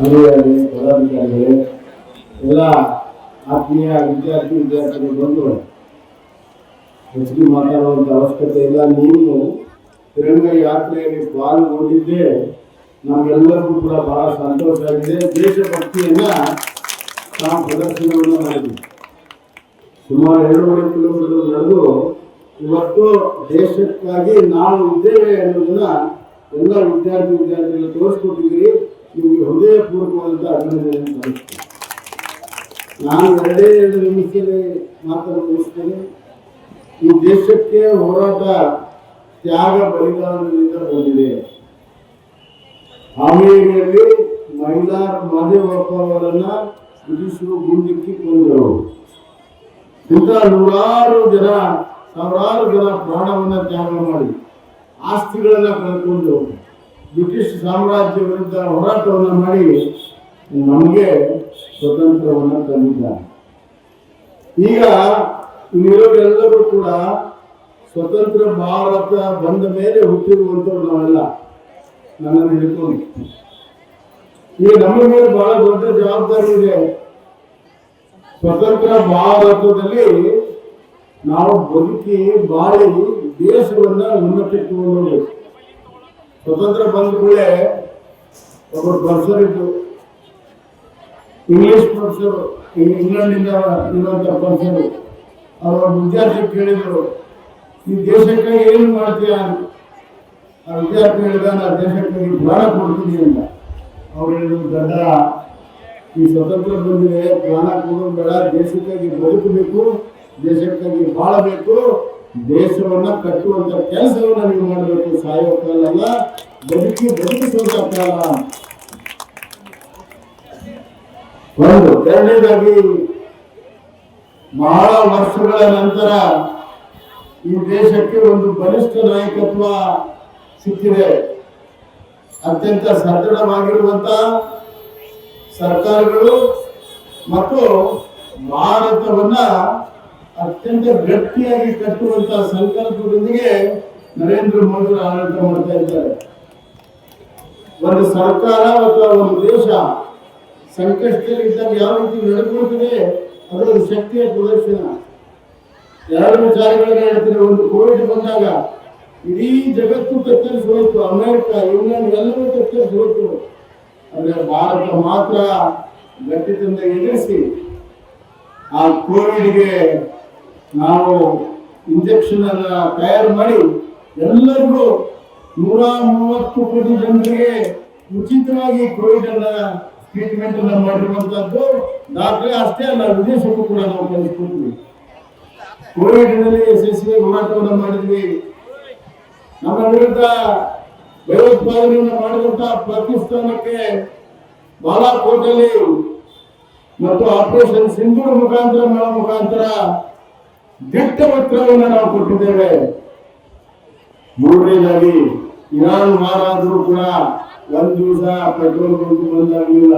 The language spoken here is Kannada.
ಮಹಿಳೆಯರೇ, ಪದಾಧಿಕಾರಿಗಳೇ, ಎಲ್ಲ ಆತ್ಮೀಯ ವಿದ್ಯಾರ್ಥಿಗಳು ಬಂದು ಹೆಚ್ಚಿಗೆ ಮಾತಾಡುವಂಥ ಅವಶ್ಯಕತೆ ಇಲ್ಲ. ನೀವು ತಿರಂಗ ಯಾತ್ರೆಯಲ್ಲಿ ಪಾಲ್ಗೊಂಡಿದ್ದೇ ನಮಗೆಲ್ಲರಿಗೂ ಕೂಡ ಬಹಳ ಸಂತೋಷ ಆಗಿದೆ. ದೇಶಭಕ್ತಿಯನ್ನ ನಾವು ಪ್ರದರ್ಶನವನ್ನು ಮಾಡಿದ್ವಿ. ಸುಮಾರು 2.5 ಕಿಲೋಮೀಟರ್ ನಡೆದು ಇವತ್ತು ದೇಶಕ್ಕಾಗಿ ನಾವು ಇದ್ದೇವೆ ಅನ್ನೋದನ್ನ ಎಲ್ಲ ವಿದ್ಯಾರ್ಥಿಗಳು ತೋರಿಸ್ಕೊಟ್ಟಿದ್ದೀರಿ. ನಿಮಗೆ ಹೃದಯಪೂರ್ವಕವಾದಂಥ ಅಭಿನಂದನೆಯನ್ನು ಸಲ್ಲಿಸ್ತೀನಿ. ನಾನು 2 ನಿಮಿಷದಲ್ಲಿ ಮಾತನ್ನು ಮುಗಿಸ್ತೇನೆ. ಈ ದೇಶಕ್ಕೆ ಹೋರಾಟ ತ್ಯಾಗ ಬಲಿದಾನದಿಂದ ಬಂದಿದೆ. ಹಾವೇರಿಯಲ್ಲಿ ಮಹಿಳಾ ಮಾದೇವಪ್ಪವರನ್ನ ಬ್ರಿಟಿಷರು ಗುಂಡಿಕ್ಕಿ ಕೊಂದರು. ಇಂಥ ಸಾವಿರಾರು ಜನ ಪ್ರಾಣವನ್ನ ತ್ಯಾಗ ಮಾಡಿ ಆಸ್ತಿಗಳನ್ನ ಕಳ್ಕೊಂಡು ಬ್ರಿಟಿಷ್ ಸಾಮ್ರಾಜ್ಯ ವಿರುದ್ಧ ಹೋರಾಟವನ್ನು ಮಾಡಿ ನಮಗೆ ಸ್ವತಂತ್ರವನ್ನು ತಂದಿದ್ದಾರೆ. ಈಗ ಇಲ್ಲಿರೋರೆಲ್ಲರೂ ಕೂಡ ಸ್ವತಂತ್ರ ಭಾರತ ಬಂದ ಮೇಲೆ ಹುಟ್ಟಿರುವಂಥವ್ರು ನಾವೆಲ್ಲ. ನನ್ನನ್ನು ಹಿಡ್ಕೊಂಡು ಈಗ ನಮ್ಮ ಮೇಲೆ ಬಹಳ ದೊಡ್ಡ ಜವಾಬ್ದಾರಿ ಇದೆ. ಸ್ವತಂತ್ರ ಭಾರತದಲ್ಲಿ ನಾವು ಬದುಕಿ ಬಾಳಿ ದೇಶವನ್ನ ಉನ್ನತಕ್ಕೆ ಹೋಗಬೇಕು. ಸ್ವತಂತ್ರ ಬಂದ ಕೂಡಲೇ ಒಬ್ಬರು ಪ್ರೊಫೆಸರ್ ಇದ್ದು, ಇಂಗ್ಲಿಷ್ ಪ್ರೊಫೆಸರ್, ಇಂಗ್ಲೆಂಡಿಂದ ಇರುವಂತ ಪ್ರೊಫೆಸರ್, ಅವರ ವಿದ್ಯಾರ್ಥಿ ಕೇಳಿದ್ರು, ಈ ದೇಶಕ್ಕಾಗಿ ಏನು ಮಾಡ್ತೀಯ? ಆ ವಿದ್ಯಾರ್ಥಿ ಹೇಳಿದ, ನಾನು ದೇಶಕ್ಕಾಗಿ ಪ್ರಾಣ ಕೊಡ್ತೀನಿ ಅಂತ. ಅವ್ರು ಹೇಳಿದ್ರು, ದೊಡ್ಡ ಈ ಸ್ವತಂತ್ರ ಬಂದಿದೆ, ಪ್ರಾಣ ಕೊಡೋದು ಬೇಡ, ದೇಶಕ್ಕಾಗಿ ಬದುಕಬೇಕು, ದೇಶಕ್ಕಾಗಿ ಬಾಳಬೇಕು, ದೇಶವನ್ನ ಕಟ್ಟುವಂತ ಕೆಲಸವನ್ನ ನೀವು ಮಾಡಬೇಕು. ಸಾಯೋ ಕಾಲ ಅಲ್ಲ, ಬದುಕಿಸುವಂತ ಕಾಲ. ಒಂದು. ಎರಡನೇದಾಗಿ, ಬಹಳ ವರ್ಷಗಳ ನಂತರ ಈ ದೇಶಕ್ಕೆ ಒಂದು ಬಲಿಷ್ಠ ನಾಯಕತ್ವ ಸಿಕ್ಕಿದೆ. ಅತ್ಯಂತ ಸದೃಢವಾಗಿರುವಂತ ಸರ್ಕಾರಗಳು ಮತ್ತು ಭಾರತವನ್ನ ಅತ್ಯಂತ ಗಟ್ಟಿಯಾಗಿ ಕಟ್ಟುವಂತ ಸಂಕಲ್ಪದೊಂದಿಗೆ ನರೇಂದ್ರ ಮೋದಿ ಆಡಳಿತ ಮಾಡ್ತಾ ಇದ್ದಾರೆ. ಒಂದು ಸರ್ಕಾರ ಅಥವಾ ಒಂದು ದೇಶ ಸಂಕಷ್ಟದಲ್ಲಿ ಇದ್ದಾಗ ಯಾವ ರೀತಿ ನಡ್ಕೊಳ್ತದೆ ಅದರ ಶಕ್ತಿಯ ಪ್ರದರ್ಶನ. 2 ವಿಚಾರಗಳನ್ನ ಹೇಳ್ತೀನಿ. ಒಂದು, ಕೋವಿಡ್ ಬಂದಾಗ ಇಡೀ ಜಗತ್ತು ತತ್ತರಿಸಿ ಹೋಯ್ತು. ಅಮೆರಿಕ, ಇಂಗ್ಲೆಂಡ್ ಎಲ್ಲವೂ ತತ್ತರಿಸಿ ಹೋಯ್ತು. ಆದರೆ ಭಾರತ ಮಾತ್ರ ಗಟ್ಟಿತನದಿಂದ ಎದುರಿಸಿ ಆ ಕೋವಿಡ್ಗೆ ನಾವು ಇಂಜೆಕ್ಷನ್ ಅನ್ನ ತಯಾರು ಮಾಡಿ ಎಲ್ಲರಿಗೂ 130 ಕೋಟಿ ಜನರಿಗೆ ಉಚಿತವಾಗಿ ಕೋವಿಡ್ ಅನ್ನ ಟ್ರೀಟ್ಮೆಂಟ್ ಅನ್ನ ಮಾಡಿರುವಂತದ್ದು ದಾಖಲೆ. ಅಷ್ಟೇ ಅಲ್ಲ, ವಿದೇಶಕ್ಕೂ ಕೂಡ ನಾವು ಕಳಿಸ್ಕೊಟ್ವಿ. ಕೋವಿಡ್ ನಲ್ಲಿ ಯಶಸ್ವಿ ಹೋರಾಟವನ್ನು ಮಾಡಿದ್ವಿ. ನಮ್ಮ ವಿರುದ್ಧ ಭಯೋತ್ಪಾದನೆಯನ್ನು ಮಾಡಿದಂತ ಪಾಕಿಸ್ತಾನಕ್ಕೆ ಬಾಲಾಕೋಟಲ್ಲಿ ಮತ್ತು ಆಪರೇಷನ್ ಸಿಂಧೂರ್ ಮುಖಾಂತರ ದಿಟ್ಟ ಉತ್ತರವನ್ನು ನಾವು ಕೊಟ್ಟಿದ್ದೇವೆ. 3ನೇದಾಗಿ, ಇರಾನ್ ವಾರ ಆದರೂ ಕೂಡ 1 ದಿವಸ ಪೆಟ್ರೋಲ್ ಬಂಕ್ ಬಂದಾಗಲಿಲ್ಲ.